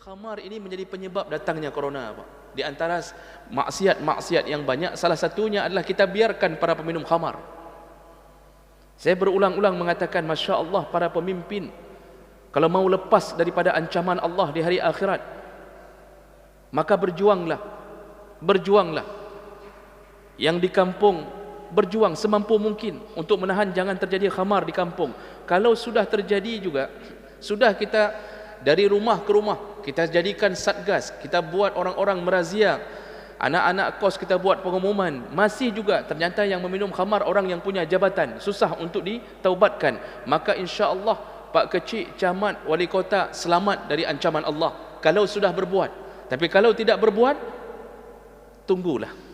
khamar ini menjadi penyebab datangnya corona, Pak. Di antara maksiat-maksiat yang banyak, salah satunya adalah kita biarkan para peminum khamar. Saya berulang-ulang mengatakan, Masya Allah, para pemimpin kalau mau lepas daripada ancaman Allah di hari akhirat, maka berjuanglah. Berjuanglah. Yang di kampung, berjuang semampu mungkin untuk menahan jangan terjadi khamar di kampung. Kalau sudah terjadi juga, sudah kita dari rumah ke rumah, kita jadikan satgas, kita buat orang-orang merazia, anak-anak kos kita buat pengumuman, masih juga ternyata yang meminum khamar orang yang punya jabatan, susah untuk ditaubatkan, maka insya-Allah Pak Kecik, Camat, Wali Kota selamat dari ancaman Allah kalau sudah berbuat. Tapi kalau tidak berbuat, tunggulah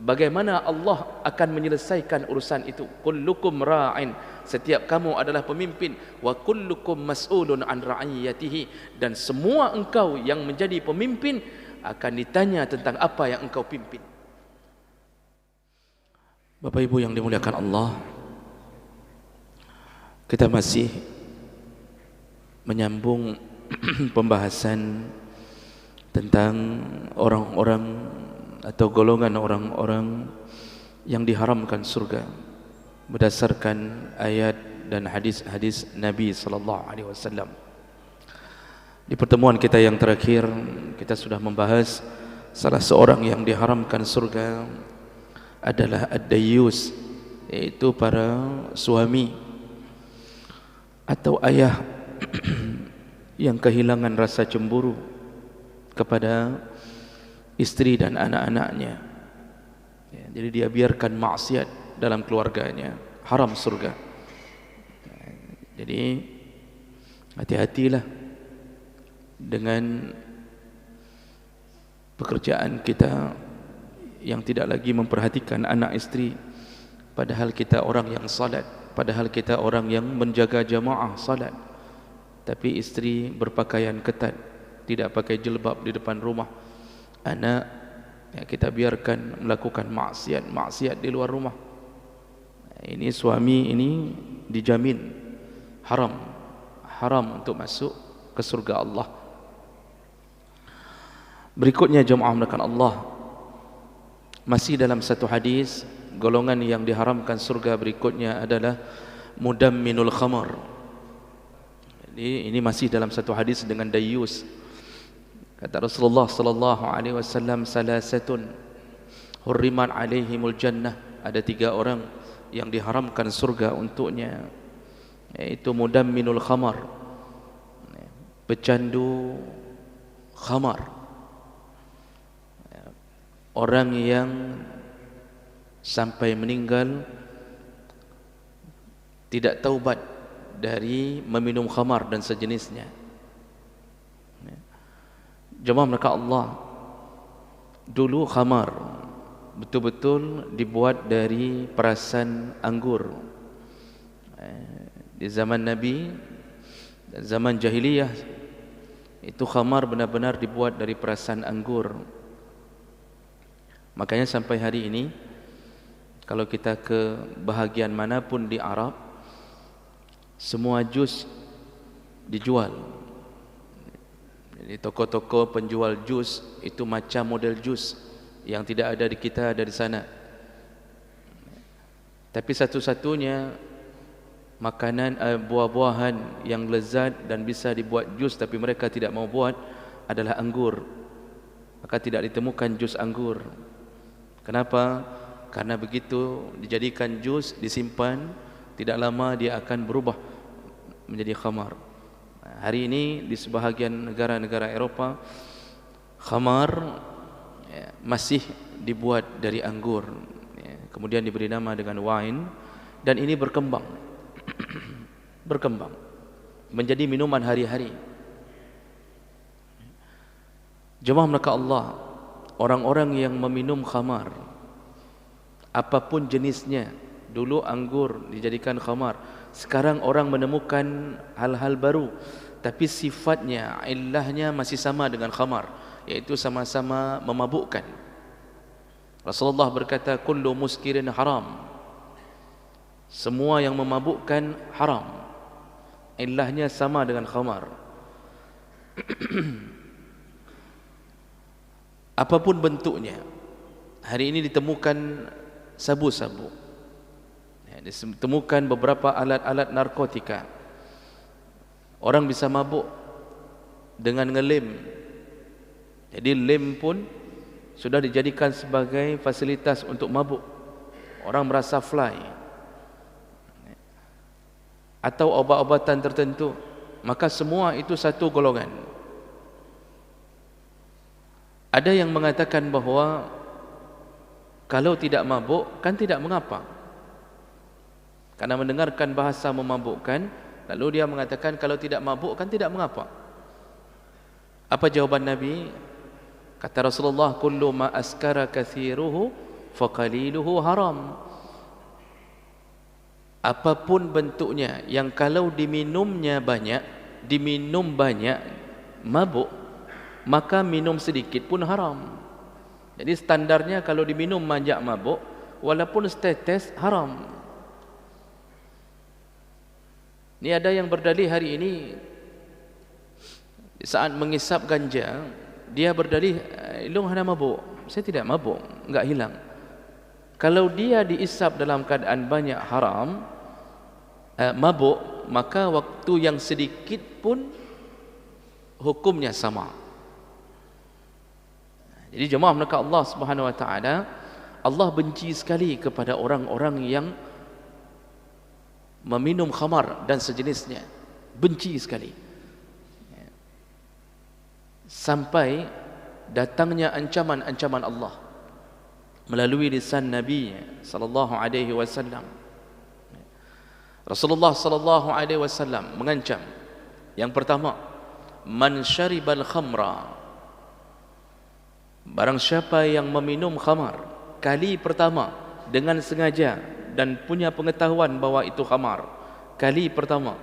bagaimana Allah akan menyelesaikan urusan itu. Kullukum ra'in, setiap kamu adalah pemimpin, wa kullukum mas'ulun an ra'iyatihi, dan semua engkau yang menjadi pemimpin akan ditanya tentang apa yang engkau pimpin. Bapak Ibu yang dimuliakan Allah, kita masih menyambung pembahasan tentang orang-orang atau golongan orang-orang yang diharamkan surga berdasarkan ayat dan hadis-hadis Nabi sallallahu alaihi wasallam. Di pertemuan kita yang terakhir, kita sudah membahas salah seorang yang diharamkan surga adalah ad-dayyus, yaitu para suami atau ayah yang kehilangan rasa cemburu kepada istri dan anak-anaknya. Ya, jadi dia biarkan maksiat dalam keluarganya, haram surga. Jadi hati-hatilah dengan pekerjaan kita yang tidak lagi memperhatikan anak istri, padahal kita orang yang salat, padahal kita orang yang menjaga jamaah salat, tapi istri berpakaian ketat, tidak pakai jilbab di depan rumah. Anak ya, kita biarkan melakukan maksiat di luar rumah. Ini suami ini dijamin haram untuk masuk ke surga Allah. Berikutnya jemaah melakukan Allah, masih dalam satu hadis, golongan yang diharamkan surga berikutnya adalah mudamminul khamar. Jadi ini masih dalam satu hadis dengan dayyus. Kata Rasulullah sallallahu alaihi wasallam, salasatun hurriman alaihimul jannah, ada 3 orang yang diharamkan surga untuknya, yaitu mudamminul khamar, pecandu khamar, orang yang sampai meninggal tidak taubat dari meminum khamar dan sejenisnya. Jemaah mereka Allah, dulu khamar betul-betul dibuat dari perasan anggur. Di zaman Nabi, zaman jahiliyah, itu khamar benar-benar dibuat dari perasan anggur. Makanya sampai hari ini kalau kita ke bahagian manapun di Arab, semua jus dijual. Jadi toko-toko penjual jus itu macam model jus yang tidak ada di kita, ada di sana. Tapi satu-satunya makanan buah-buahan yang lezat dan bisa dibuat jus tapi mereka tidak mau buat adalah anggur. Maka tidak ditemukan jus anggur. Kenapa? Karena begitu dijadikan jus, disimpan, tidak lama dia akan berubah menjadi khamar. Hari ini di sebahagian negara-negara Eropah, khamar ya, masih dibuat dari anggur ya, kemudian diberi nama dengan wine, dan ini berkembang berkembang menjadi minuman hari-hari. Jemaah maka Allah, orang-orang yang meminum khamar apapun jenisnya, dulu anggur dijadikan khamar, sekarang orang menemukan hal-hal baru tapi sifatnya, illahnya masih sama dengan khamar, yaitu sama-sama memabukkan. Rasulullah berkata, kullu muskirin haram, semua yang memabukkan haram, illahnya sama dengan khamar. apapun bentuknya. Hari ini ditemukan sabu-sabu, ditemukan beberapa alat-alat narkotika. Orang bisa mabuk dengan ngelem. Jadi lem pun sudah dijadikan sebagai fasilitas untuk mabuk. Orang merasa fly. Atau obat-obatan tertentu. Maka semua itu satu golongan. Ada yang mengatakan bahawa kalau tidak mabuk kan tidak mengapa. Karena mendengarkan bahasa memabukkan, lalu dia mengatakan kalau tidak mabuk kan tidak mengapa. Apa jawaban Nabi? Kata Rasulullah, kullu ma askara kathiruhu faqaliluhu haram. Apapun bentuknya yang kalau diminumnya banyak, diminum banyak mabuk, maka minum sedikit pun haram. Jadi standarnya kalau diminum banyak mabuk, walaupun setetes haram. Ini ada yang berdalih hari ini saat mengisap ganja, dia berdalih, "Ilung hana mabuk." Saya tidak mabuk, enggak hilang. Kalau dia diisap dalam keadaan banyak haram, mabuk, maka waktu yang sedikit pun hukumnya sama. Jadi jemaah maka Allah Subhanahu wa taala, Allah benci sekali kepada orang-orang yang meminum khamar dan sejenisnya. Benci sekali. Sampai datangnya ancaman-ancaman Allah melalui lisan Nabi sallallahu alaihi wasallam. Rasulullah sallallahu alaihi wasallam mengancam. Yang pertama, man syaribal khamra, barang siapa yang meminum khamar kali pertama dengan sengaja dan punya pengetahuan bahawa itu khamar, kali pertama,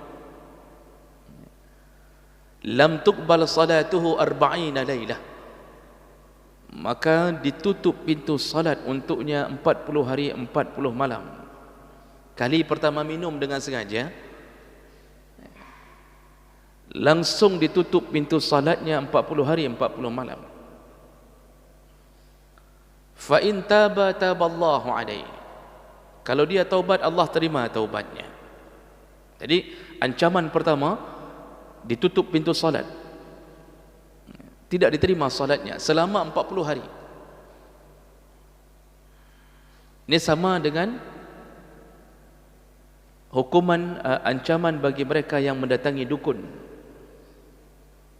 lam tuqbal salatuhu 40 lailah, maka ditutup pintu salat untuknya 40 hari 40 malam. Kali pertama minum dengan sengaja, langsung ditutup pintu salatnya 40 hari 40 malam. Fa in taba taballahu alaihi, kalau dia taubat, Allah terima taubatnya. Jadi ancaman pertama, ditutup pintu salat, tidak diterima salatnya selama 40 hari. Ini sama dengan hukuman ancaman bagi mereka yang mendatangi dukun.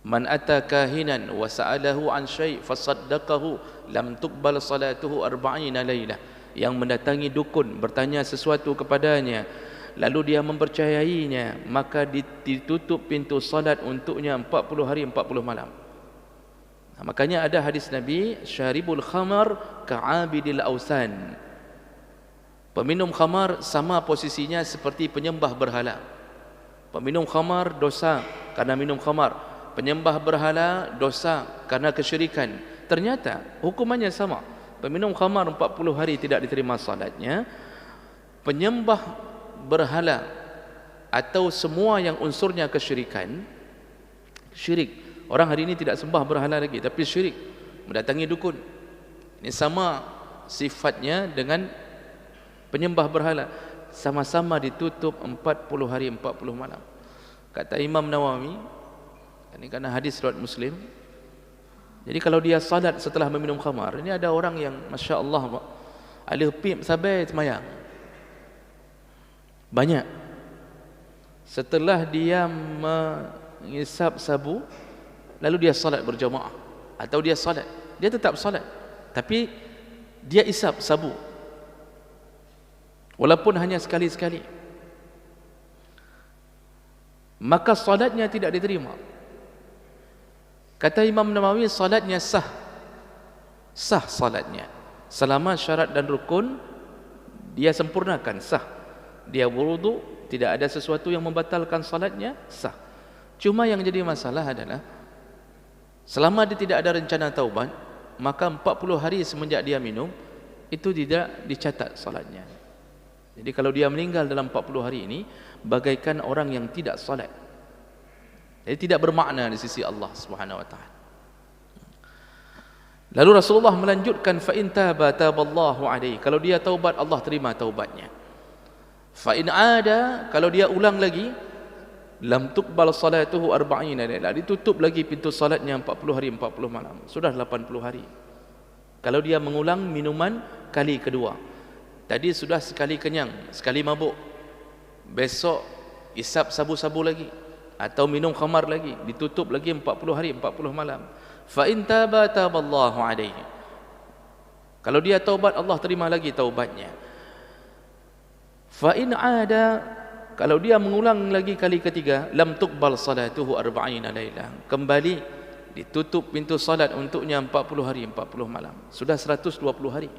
Man ata kahinan wa sa'alahu an syai' fasaddaqahu lam tuqbal salatuhu 40 lailah. Yang mendatangi dukun, bertanya sesuatu kepadanya, lalu dia mempercayainya, maka ditutup pintu salat untuknya 40 hari 40 malam. Makanya ada hadis Nabi, syaribul khamar ka'abidil ausan. Peminum khamar sama posisinya seperti penyembah berhala. Peminum khamar dosa karena minum khamar, penyembah berhala dosa karena kesyirikan. Ternyata hukumannya sama. Peminum khamar 40 hari tidak diterima salatnya. Penyembah berhala atau semua yang unsurnya kesyirikan, syirik. Orang hari ini tidak sembah berhala lagi, tapi syirik, mendatangi dukun. Ini sama sifatnya dengan penyembah berhala, sama-sama ditutup 40 hari 40 malam. Kata Imam Nawawi, ini karena hadis riwayat Muslim. Jadi kalau dia salat setelah meminum khamar, ini ada orang yang Masya Allah alih pip sampai semayang banyak. Setelah dia mengisap sabu, lalu dia salat berjamaah, atau dia salat, dia tetap salat, tapi dia isap sabu, walaupun hanya sekali-sekali, maka salatnya tidak diterima. Kata Imam Nawawi, salatnya sah salatnya selama syarat dan rukun dia sempurnakan, sah. Dia wudu, tidak ada sesuatu yang membatalkan salatnya, sah. Cuma yang jadi masalah adalah selama dia tidak ada rencana taubat, maka 40 hari semenjak dia minum itu tidak dicatat salatnya. Jadi kalau dia meninggal dalam 40 hari ini, bagaikan orang yang tidak salat. Jadi tidak bermakna di sisi Allah Subhanahu wa taala. Lalu Rasulullah melanjutkan, fa in taba taballahu alaihi, kalau dia taubat Allah terima taubatnya. Fa in ada, kalau dia ulang lagi, lam tuqbal salatuhu 40 lailah, ditutup lagi pintu salatnya 40 hari 40 malam, sudah 80 hari. Kalau dia mengulang minuman kali kedua, tadi sudah sekali kenyang, sekali mabuk, besok isap sabu-sabu lagi atau minum khamar lagi, ditutup lagi 40 hari 40 malam. Fa in taba taballahu alaihi, kalau dia taubat Allah terima lagi taubatnya. Fa in ada, kalau dia mengulang lagi kali ketiga, lam tuqbal salatuhu 40 lailah, kembali ditutup pintu salat untuknya 40 hari 40 malam, sudah 120 hari.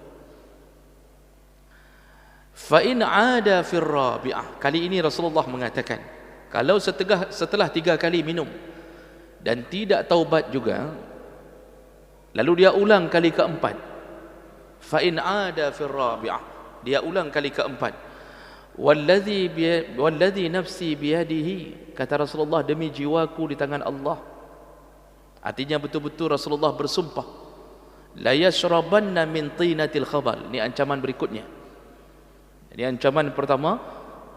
Fa in ada fir rabi'ah, kali ini Rasulullah mengatakan, kalau setelah 3 kali minum dan tidak taubat juga, lalu dia ulang kali keempat, fa in ada fir rabi'ah, dia ulang kali keempat, walladhi nafsi biyadihi, kata Rasulullah, demi jiwaku di tangan Allah. Artinya betul-betul Rasulullah bersumpah, la yashrabanna min tinatil khabal. Ini ancaman berikutnya. Jadi ancaman pertama,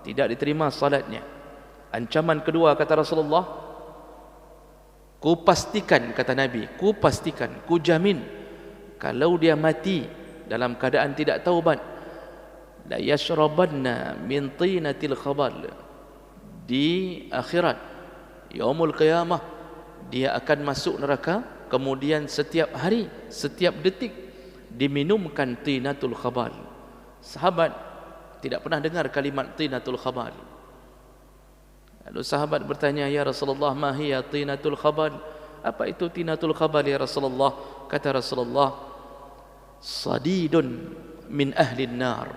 tidak diterima salatnya. Ancaman kedua, kata Rasulullah, ku pastikan, kata Nabi, ku pastikan, ku jamin, kalau dia mati dalam keadaan tidak taubat, la yashrabanna min tinatil khabal, di akhirat, yaumul qiyamah, dia akan masuk neraka, kemudian setiap hari, setiap detik diminumkan tinatul khabal. Sahabat tidak pernah dengar kalimat tinatul khabal. Lalu sahabat bertanya, ya Rasulullah, ma hiya tinatul khabal? Apa itu tinatul khabal ya Rasulullah? Kata Rasulullah, sadidun min ahli nar.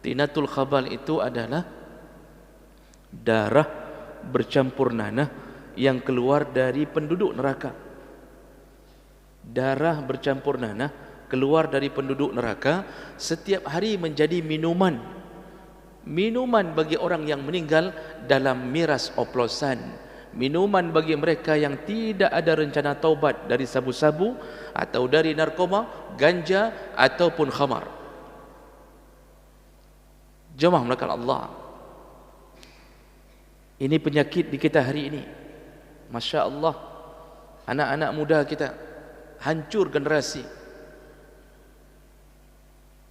Tinatul khabal itu adalah darah bercampur nanah yang keluar dari penduduk neraka. Darah bercampur nanah keluar dari penduduk neraka, setiap hari menjadi minuman. Minuman bagi orang yang meninggal dalam miras oplosan. Minuman bagi mereka yang tidak ada rencana taubat dari sabu-sabu atau dari narkoba, ganja ataupun khamar. Jemaah melakukan Allah, ini penyakit di kita hari ini. Masya Allah, anak-anak muda kita hancur generasi.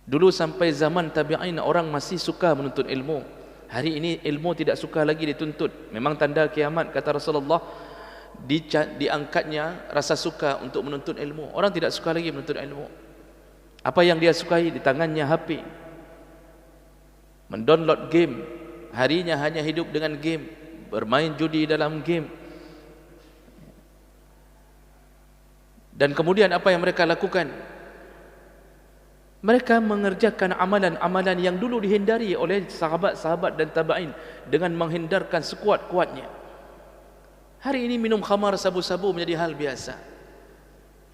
Dulu sampai zaman tabi'in orang masih suka menuntut ilmu. Hari ini ilmu tidak suka lagi dituntut. Memang tanda kiamat, kata Rasulullah, diangkatnya rasa suka untuk menuntut ilmu. Orang tidak suka lagi menuntut ilmu. Apa yang dia sukai? Di tangannya HP, mendownload game, harinya hanya hidup dengan game, bermain judi dalam game. Dan kemudian apa yang mereka lakukan? Mereka mengerjakan amalan-amalan yang dulu dihindari oleh sahabat-sahabat dan tabi'in dengan menghindarkan sekuat-kuatnya. Hari ini minum khamar, sabu-sabu menjadi hal biasa.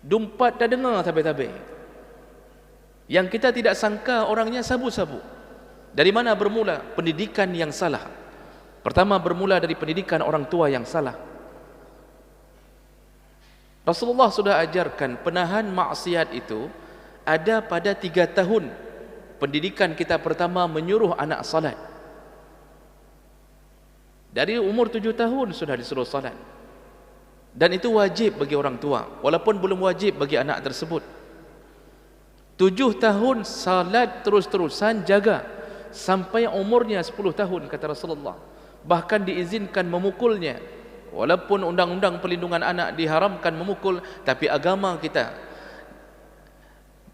Dumpat dah dengar tabe-tabe. Yang kita tidak sangka orangnya sabu-sabu. Dari mana bermula? Pendidikan yang salah. Pertama bermula dari pendidikan orang tua yang salah. Rasulullah sudah ajarkan penahan maksiat itu ada pada 3 tahun. Pendidikan kita pertama menyuruh anak salat. Dari umur 7 tahun sudah disuruh salat. Dan itu wajib bagi orang tua, walaupun belum wajib bagi anak tersebut. 7 tahun salat terus-terusan jaga sampai umurnya 10 tahun, kata Rasulullah. Bahkan diizinkan memukulnya. Walaupun undang-undang perlindungan anak diharamkan memukul, tapi agama kita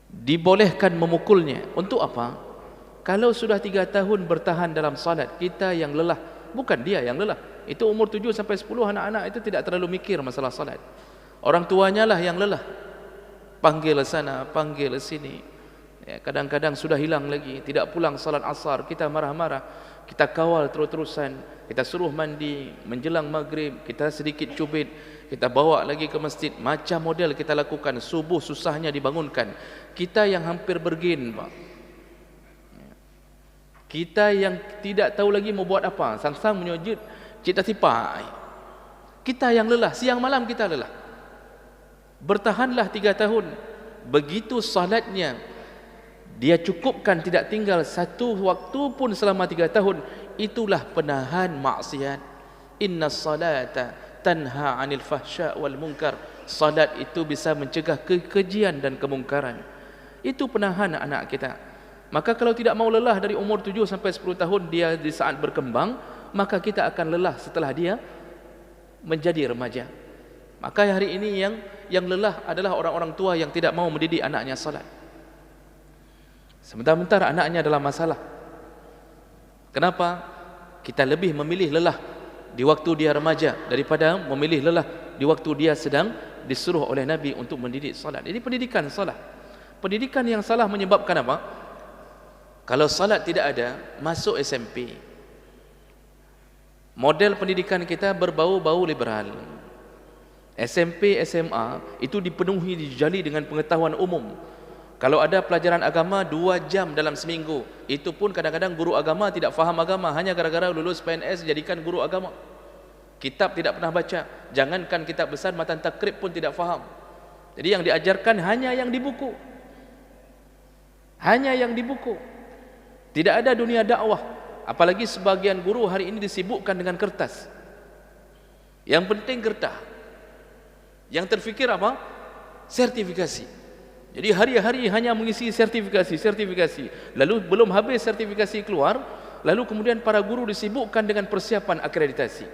dibolehkan memukulnya. Untuk apa? Kalau sudah 3 tahun bertahan dalam salat, kita yang lelah, bukan dia yang lelah. Itu umur 7 sampai 10 anak-anak itu tidak terlalu mikir masalah salat. Orang tuanya lah yang lelah. Panggil sana, panggil sini. Ya, kadang-kadang sudah hilang lagi, tidak pulang salat asar, kita marah-marah, kita kawal terus-terusan, kita suruh mandi, menjelang maghrib, kita sedikit cubit, kita bawa lagi ke masjid. Macam model kita lakukan. Subuh susahnya dibangunkan. Kita yang hampir bergin, Pak. Kita yang tidak tahu lagi mau buat apa, sang-sang menyujud, cita tipai. Kita yang lelah, siang malam kita lelah. Bertahanlah 3 tahun. begitu salatnya dia cukupkan, tidak tinggal satu waktu pun selama 3 tahun, itulah penahan maksiat. Inna salata tanha 'anil fahsya wal munkar. Salat itu bisa mencegah kekejian dan kemungkaran. Itu penahan anak kita. Maka kalau tidak mau lelah dari umur 7 sampai 10 tahun dia di saat berkembang, maka kita akan lelah setelah dia menjadi remaja. Maka hari ini yang lelah adalah orang-orang tua yang tidak mau mendidik anaknya salat. Sementara anaknya dalam masalah. Kenapa? Kita lebih memilih lelah di waktu dia remaja daripada memilih lelah di waktu dia sedang disuruh oleh Nabi untuk mendidik salat. Jadi pendidikan salat. Pendidikan yang salah menyebabkan apa? Kalau salat tidak ada, masuk SMP. Model pendidikan kita berbau-bau liberal. SMP, SMA itu dipenuhi, dijali dengan pengetahuan umum. Kalau ada pelajaran agama 2 jam dalam seminggu, itu pun kadang-kadang guru agama tidak faham agama, hanya gara-gara lulus PNS jadikan guru agama. Kitab tidak pernah baca, jangankan kitab besar, matan takrib pun tidak faham. Jadi yang diajarkan hanya yang di buku. Hanya yang di buku. Tidak ada dunia dakwah. Apalagi sebagian guru hari ini disibukkan dengan kertas. Yang penting kertas. Yang terfikir apa? Sertifikasi. Jadi hari-hari hanya mengisi sertifikasi. Lalu belum habis sertifikasi keluar, lalu kemudian para guru disibukkan dengan persiapan akreditasi.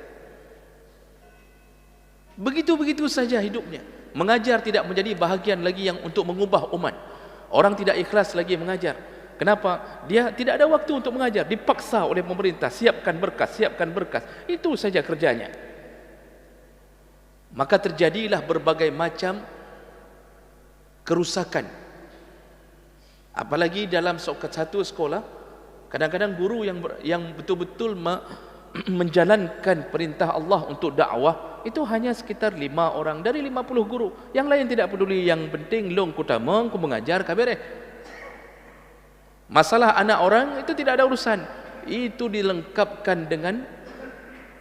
Begitu-begitu saja hidupnya. Mengajar tidak menjadi bahagian lagi yang untuk mengubah umat. Orang tidak ikhlas lagi mengajar. Kenapa? Dia tidak ada waktu untuk mengajar, dipaksa oleh pemerintah, siapkan berkas. Itu saja kerjanya. Maka terjadilah berbagai macam kerusakan. Apalagi dalam satu sekolah, kadang-kadang guru yang betul-betul menjalankan perintah Allah untuk dakwah itu hanya sekitar 5 orang dari 50 guru. Yang lain tidak peduli, yang penting long kutamong ku mengajar kabeh. Masalah anak orang itu tidak ada urusan. Itu dilengkapkan dengan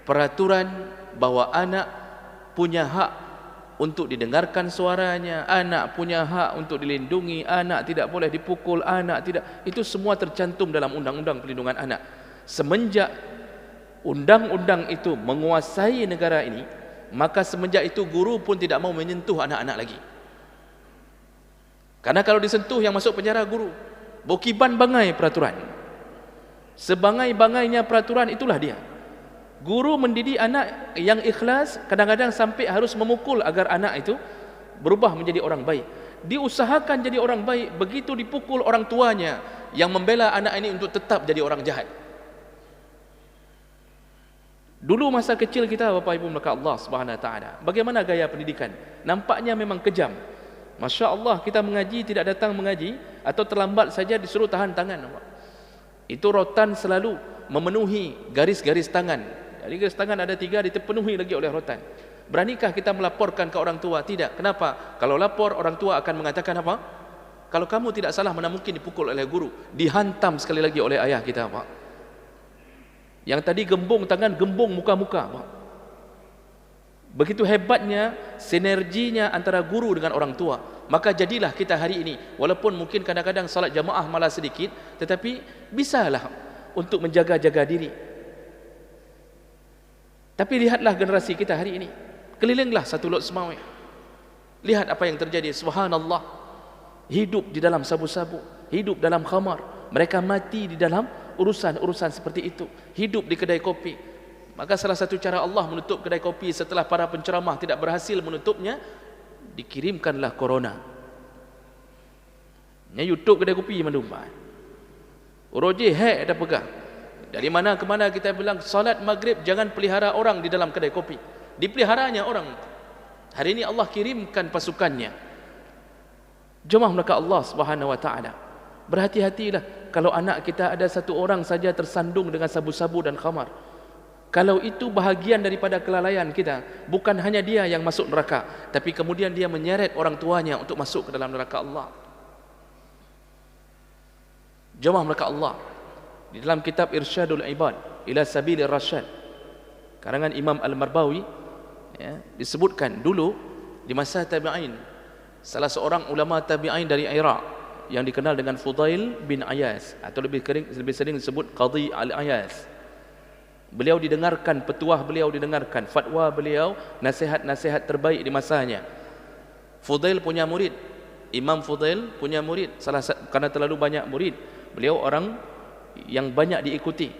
peraturan bahwa anak punya hak untuk didengarkan suaranya, anak punya hak untuk dilindungi, anak tidak boleh dipukul, anak tidak. Itu semua tercantum dalam Undang-Undang Perlindungan Anak. Semenjak undang-undang itu menguasai negara ini, maka semenjak itu guru pun tidak mau menyentuh anak-anak lagi. Karena kalau disentuh yang masuk penjara guru. Bokiban bangai peraturan. Sebangai-bangainya peraturan itulah dia. Guru mendidik anak yang ikhlas kadang-kadang sampai harus memukul agar anak itu berubah menjadi orang baik. Diusahakan jadi orang baik, begitu dipukul orang tuanya yang membela anak ini untuk tetap jadi orang jahat. Dulu masa kecil kita, Bapak Ibu maka Allah Subhanahu wa taala, bagaimana gaya pendidikan? Nampaknya memang kejam. Masya Allah, kita mengaji tidak datang mengaji atau terlambat saja disuruh tahan tangan. Itu rotan selalu memenuhi garis-garis tangan. Jadi garis tangan ada 3 dipenuhi lagi oleh rotan. Beranikah kita melaporkan ke orang tua? Tidak. Kenapa? Kalau lapor orang tua akan mengatakan apa? Kalau kamu tidak salah mana mungkin dipukul oleh guru, dihantam sekali lagi oleh ayah kita, Pak. Yang tadi gembung tangan, gembung muka-muka, Pak. Begitu hebatnya sinerginya antara guru dengan orang tua. Maka jadilah kita hari ini, walaupun mungkin kadang-kadang salat jamaah malah sedikit, tetapi bisalah untuk menjaga-jaga diri. Tapi lihatlah generasi kita hari ini, kelilinglah satu Lot Semawe. Lihat apa yang terjadi, subhanallah. Hidup di dalam sabu-sabu, hidup dalam khamar. Mereka mati di dalam urusan-urusan seperti itu. Hidup di kedai kopi. Maka salah satu cara Allah menutup kedai kopi setelah para penceramah tidak berhasil menutupnya, dikirimkanlah corona. YouTube kedai kopi mandumpan. Uroje ada pegang. Dari mana ke mana kita bilang salat maghrib jangan pelihara orang di dalam kedai kopi. Dipeliharanya orang. Hari ini Allah kirimkan pasukannya. Jemaah maka Allah Subhanahu wa taala. Berhati-hatilah kalau anak kita ada satu orang saja tersandung dengan sabu-sabu dan khamar. Kalau itu bahagian daripada kelalaian kita, bukan hanya dia yang masuk neraka, tapi kemudian dia menyeret orang tuanya untuk masuk ke dalam neraka Allah. Jemaah mereka Allah, di dalam kitab Irsyadul Ibad ila Sabilir Rasyad karangan Imam Al-Marbawi, ya, disebutkan dulu di masa tabi'in salah seorang ulama tabi'in dari Iraq yang dikenal dengan Fudail bin Ayas, atau lebih sering disebut Qadhi al-Ayas. Beliau didengarkan petuah beliau, didengarkan fatwa beliau, nasihat-nasihat terbaik di masanya. Fudail punya murid, Imam Fudail punya murid, karena terlalu banyak murid, beliau orang yang banyak diikuti.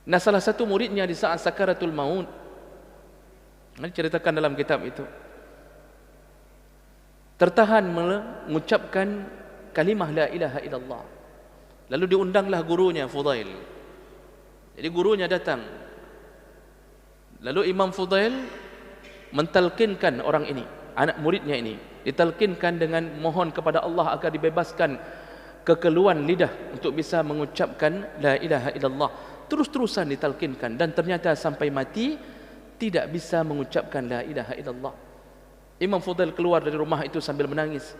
Nah, salah satu muridnya di saat sakaratul maut, ini ceritakan dalam kitab itu, tertahan mengucapkan kalimah la ilaha illallah. Lalu diundanglah gurunya Fudail. Jadi gurunya datang. Lalu Imam Fudail mentalkinkan orang ini, anak muridnya ini, ditalkinkan dengan mohon kepada Allah agar dibebaskan kekeluhan lidah untuk bisa mengucapkan la ilaha illallah. Terus-terusan ditalkinkan, dan ternyata sampai mati tidak bisa mengucapkan la ilaha illallah. Imam Fudail keluar dari rumah itu sambil menangis,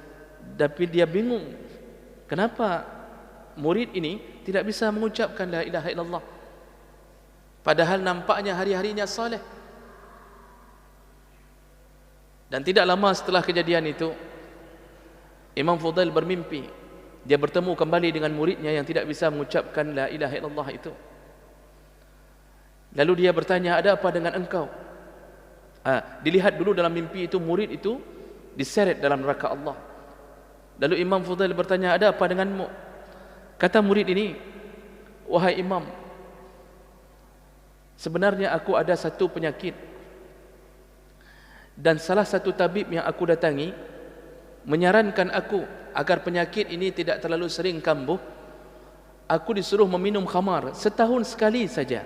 tapi dia bingung kenapa murid ini tidak bisa mengucapkan la ilaha illallah, padahal nampaknya hari-harinya saleh. Dan tidak lama setelah kejadian itu, Imam Fudail bermimpi, dia bertemu kembali dengan muridnya yang tidak bisa mengucapkan la ilaha illallah itu. Lalu dia bertanya, ada apa dengan engkau? Dilihat dulu dalam mimpi itu, murid itu diseret dalam neraka Allah. Lalu Imam Fudail bertanya, ada apa denganmu? Kata murid ini, wahai Imam, sebenarnya aku ada satu penyakit, dan salah satu tabib yang aku datangi menyarankan aku agar penyakit ini tidak terlalu sering kambuh. Aku disuruh meminum khamar setahun sekali saja,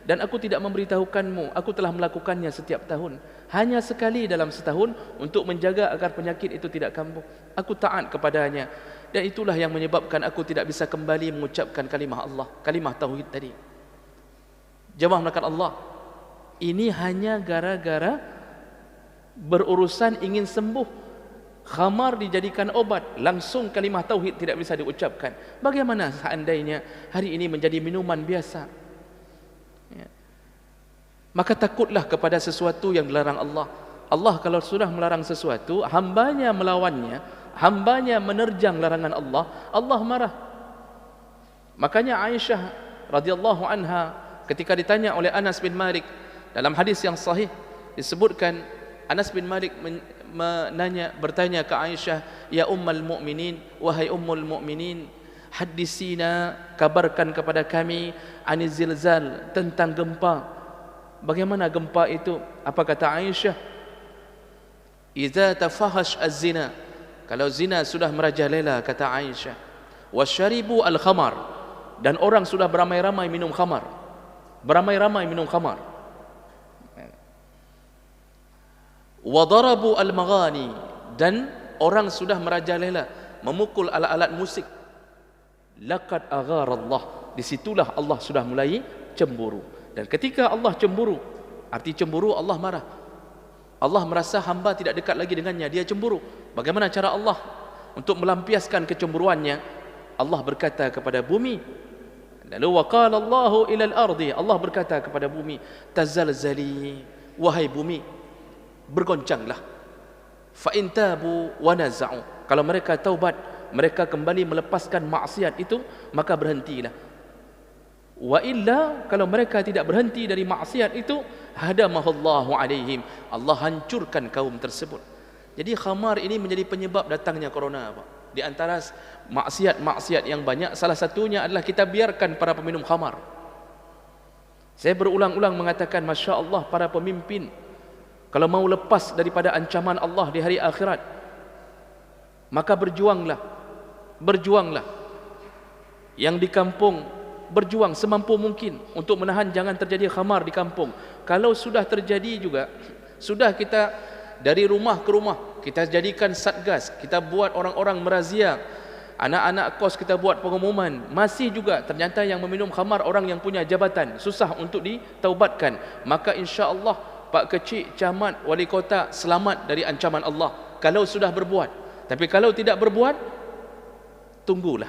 dan aku tidak memberitahukanmu. Aku telah melakukannya setiap tahun, hanya sekali dalam setahun, untuk menjaga agar penyakit itu tidak kambuh. Aku taat kepadanya, dan itulah yang menyebabkan aku tidak bisa kembali mengucapkan kalimah Allah, kalimah tauhid tadi. Jemaah melakukan Allah, ini hanya gara-gara berurusan ingin sembuh. Khamar dijadikan obat, langsung kalimah tauhid tidak bisa diucapkan. Bagaimana seandainya hari ini menjadi minuman biasa? Ya. Maka takutlah kepada sesuatu yang dilarang Allah. Allah kalau sudah melarang sesuatu, hambanya melawannya, hambanya menerjang larangan Allah, Allah marah. Makanya Aisyah radhiyallahu anha ketika ditanya oleh Anas bin Malik, dalam hadis yang sahih disebutkan, Anas bin Malik bertanya ke Aisyah, ya ummul mukminin, wahai ummul mukminin, hadisina, kabarkan kepada kami, anil zilzal, tentang gempa. Bagaimana gempa itu? Apa kata Aisyah? Idza tafahash az-zina, kalau zina sudah merajalela, kata Aisyah, wasyaribu al-khamar, dan orang sudah beramai-ramai minum khamar, beramai-ramai minum khamar, wadarabu al-maghani, dan orang sudah merajalela memukul alat-alat musik, laqad aghara Allah, disitulah Allah sudah mulai cemburu. Dan ketika Allah cemburu, arti cemburu Allah marah. Allah merasa hamba tidak dekat lagi dengannya, dia cemburu. Bagaimana cara Allah untuk melampiaskan kecemburuannya? Allah berkata kepada bumi, lalu waqala Allahu ilal ardi, Allah berkata kepada bumi, tazalzali, wahai bumi, bergoncanglah. Fa in tabu wa naza'u, kalau mereka taubat, mereka kembali melepaskan maksiat itu, maka berhentilah. Wa illa, kalau mereka tidak berhenti dari maksiat itu, hadamahullahu alaihim, Allah hancurkan kaum tersebut. Jadi khamar ini menjadi penyebab datangnya corona, Pak. Di antara maksiat-maksiat yang banyak, salah satunya adalah kita biarkan para peminum khamar. Saya berulang-ulang mengatakan, Masya Allah, para pemimpin kalau mau lepas daripada ancaman Allah di hari akhirat, maka berjuanglah. Berjuanglah. Yang di kampung, berjuang semampu mungkin untuk menahan jangan terjadi khamar di kampung. Kalau sudah terjadi juga, sudah kita dari rumah ke rumah, kita jadikan satgas, kita buat orang-orang merazia, anak-anak kos kita buat pengumuman, masih juga ternyata yang meminum khamar orang yang punya jabatan, susah untuk ditaubatkan, maka insya-Allah Pak Kecik, Camat, Wali Kota selamat dari ancaman Allah kalau sudah berbuat. Tapi kalau tidak berbuat, tunggulah.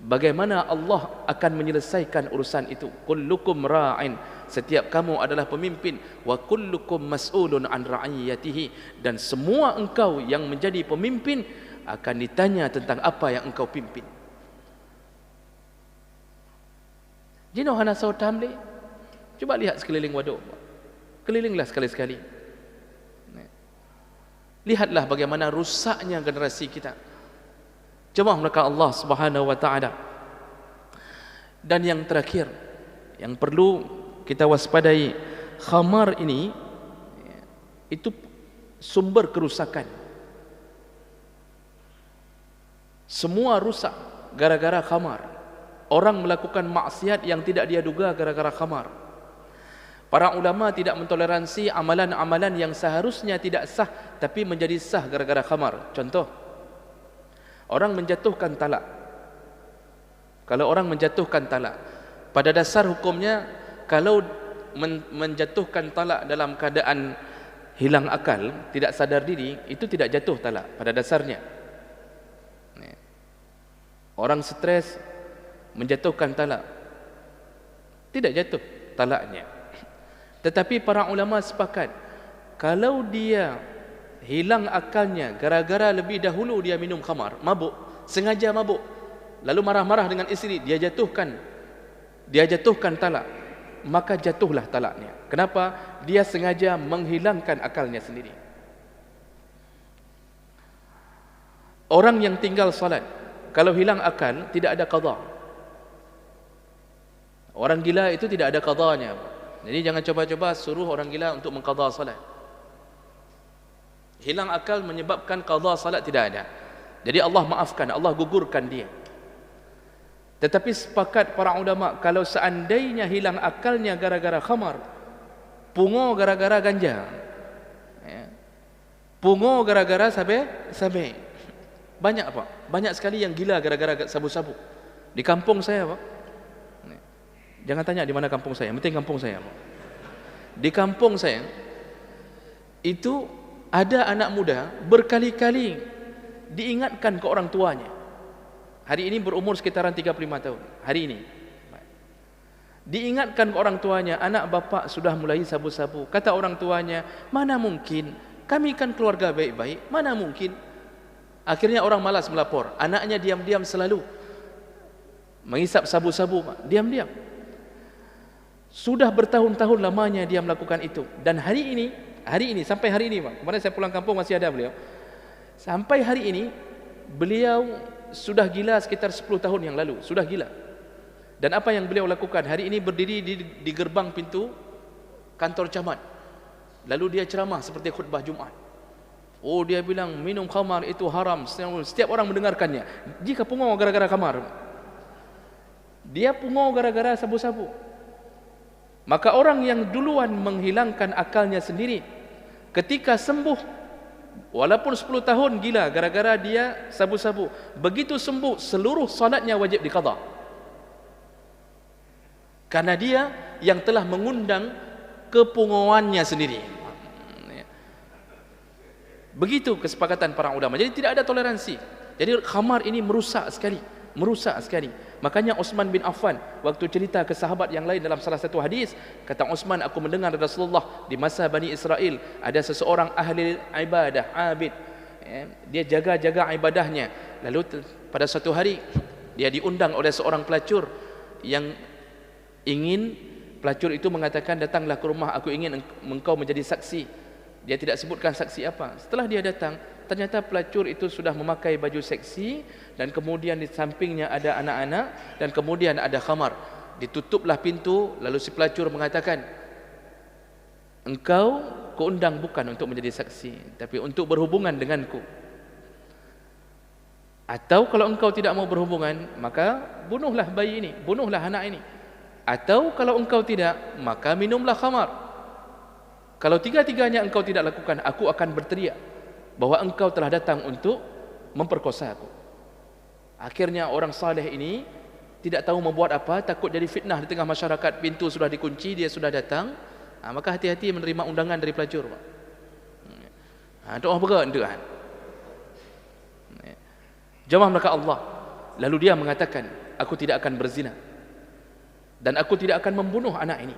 bagaimana Allah akan menyelesaikan urusan itu. Kullukum ra'in, setiap kamu adalah pemimpin, wa kullukum mas'ulun an ra'iyatihi, dan semua engkau yang menjadi pemimpin akan ditanya tentang apa yang engkau pimpin. Jino hana sau tamle. Cuba lihat sekeliling waduk. Kelilinglah sekali-sekali. Lihatlah bagaimana rusaknya generasi kita. Jemaah mereka Allah Subhanahu wa taala. Dan yang terakhir yang perlu kita waspadai, khamar ini itu sumber kerusakan. Semua rusak gara-gara khamar. Orang melakukan maksiat yang tidak dia duga gara-gara khamar. Para ulama tidak mentoleransi amalan-amalan yang seharusnya tidak sah tapi menjadi sah gara-gara khamar. Contoh, orang menjatuhkan talak. Kalau orang menjatuhkan talak, pada dasar hukumnya kalau menjatuhkan talak dalam keadaan hilang akal, tidak sadar diri, itu tidak jatuh talak pada dasarnya. Orang stres menjatuhkan talak, tidak jatuh talaknya. Tetapi para ulama sepakat, kalau dia hilang akalnya gara-gara lebih dahulu dia minum khamar, mabuk, sengaja mabuk, lalu marah-marah dengan isteri, dia jatuhkan talak, maka jatuhlah talaknya. Kenapa? Dia sengaja menghilangkan akalnya sendiri. Orang yang tinggal salat, kalau hilang akal tidak ada qada. Orang gila itu tidak ada qadanya. Jadi jangan coba-coba suruh orang gila untuk mengqada salat. Hilang akal menyebabkan qada salat tidak ada. Jadi Allah maafkan, Allah gugurkan dia. Tetapi sepakat para ulama, kalau seandainya hilang akalnya gara-gara khamar, pungo gara-gara ganja, pungo gara-gara sabe, banyak Pak, banyak sekali yang gila gara-gara sabu-sabu. Di kampung saya Pak, jangan tanya di mana kampung saya, yang penting kampung saya Pak. Di kampung saya itu ada anak muda berkali-kali diingatkan ke orang tuanya. Hari ini berumur sekitaran 35 tahun. Hari ini diingatkan ke orang tuanya, anak bapak sudah mulai sabu-sabu. Kata orang tuanya, mana mungkin, kami kan keluarga baik-baik, mana mungkin. Akhirnya orang malas melapor. Anaknya diam-diam selalu menghisap sabu-sabu, diam-diam. Sudah bertahun-tahun lamanya dia melakukan itu. Dan hari ini sampai hari ini Pak, kemarin saya pulang kampung masih ada beliau. Sampai hari ini beliau sudah gila sekitar 10 tahun yang lalu, sudah gila. Dan apa yang beliau lakukan? Hari ini berdiri di gerbang pintu kantor camat. Lalu dia ceramah seperti khutbah Jumat. Oh, dia bilang minum khamar itu haram. Setiap orang mendengarkannya. Jika pungo gara-gara khamar, dia pungo gara-gara sabu-sabu, maka orang yang duluan menghilangkan akalnya sendiri, ketika sembuh, walaupun 10 tahun gila gara-gara dia sabu-sabu, begitu sembuh seluruh salatnya wajib diqadha. Karena dia yang telah mengundang kepungoannya sendiri. Begitu kesepakatan para ulama. Jadi tidak ada toleransi. Jadi khamar ini merusak sekali, merusak sekali. Makanya Utsman bin Affan waktu cerita ke sahabat yang lain dalam salah satu hadis, kata Utsman, aku mendengar Rasulullah di masa Bani Israel ada seseorang ahli ibadah, abid, dia jaga-jaga ibadahnya. Lalu pada suatu hari dia diundang oleh seorang pelacur yang ingin, pelacur itu mengatakan, datanglah ke rumah, aku ingin engkau menjadi saksi. Dia tidak sebutkan saksi apa. Setelah dia datang, ternyata pelacur itu sudah memakai baju seksi, dan kemudian di sampingnya ada anak-anak, dan kemudian ada khamar. Ditutuplah pintu, lalu si pelacur mengatakan, engkau kuundang bukan untuk menjadi saksi, tapi untuk berhubungan denganku. Atau kalau engkau tidak mau berhubungan, maka bunuhlah bayi ini, bunuhlah anak ini. Atau kalau engkau tidak, maka minumlah khamar. Kalau tiga-tiganya engkau tidak lakukan, aku akan berteriak bahwa engkau telah datang untuk memperkosa aku. Akhirnya orang saleh ini tidak tahu membuat apa, takut jadi fitnah di tengah masyarakat, pintu sudah dikunci, dia sudah datang, maka hati-hati menerima undangan dari pelacur. Doa berat itu kan. Jemaah mereka Allah, Lalu dia mengatakan, aku tidak akan berzina dan aku tidak akan membunuh anak ini.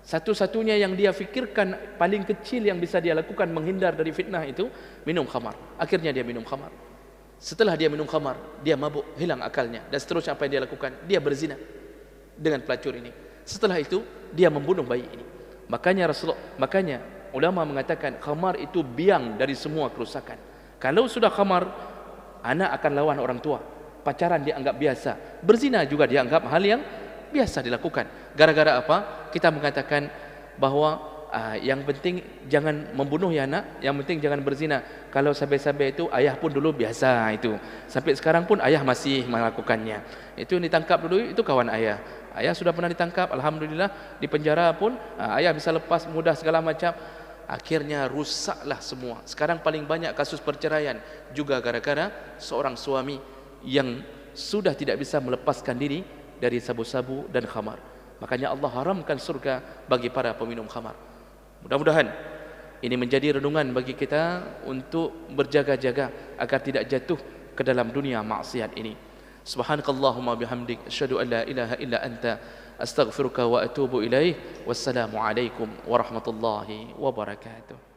Satu-satunya yang dia fikirkan paling kecil yang bisa dia lakukan menghindar dari fitnah itu minum khamar. Akhirnya dia minum khamar. Setelah dia minum khamar, dia mabuk, hilang akalnya, dan seterusnya apa yang dia lakukan? Dia berzina dengan pelacur ini. Setelah itu dia membunuh bayi ini. Makanya ulama mengatakan khamar itu biang dari semua kerusakan. Kalau sudah khamar, anak akan lawan orang tua. Pacaran dianggap biasa, berzina juga dianggap hal yang biasa dilakukan. Gara-gara apa? Kita mengatakan bahwa yang penting jangan membunuh ya anak, yang penting jangan berzina. Kalau sampai-sampai itu ayah pun dulu biasa itu. Sampai sekarang pun ayah masih melakukannya. Itu yang ditangkap dulu itu kawan ayah. Ayah sudah pernah ditangkap, alhamdulillah, di penjara pun ayah bisa lepas mudah segala macam. Akhirnya rusaklah semua. Sekarang paling banyak kasus perceraian juga gara-gara seorang suami yang sudah tidak bisa melepaskan diri dari sabu-sabu dan khamar. Makanya Allah haramkan surga bagi para peminum khamar. Mudah-mudahan ini menjadi renungan bagi kita untuk berjaga-jaga agar tidak jatuh ke dalam dunia maksiat ini. Subhanakallahumma bihamdik asyhadu an la ilaha illa anta astaghfiruka wa atubu ilaih. Wassalamu alaikum warahmatullahi wabarakatuh.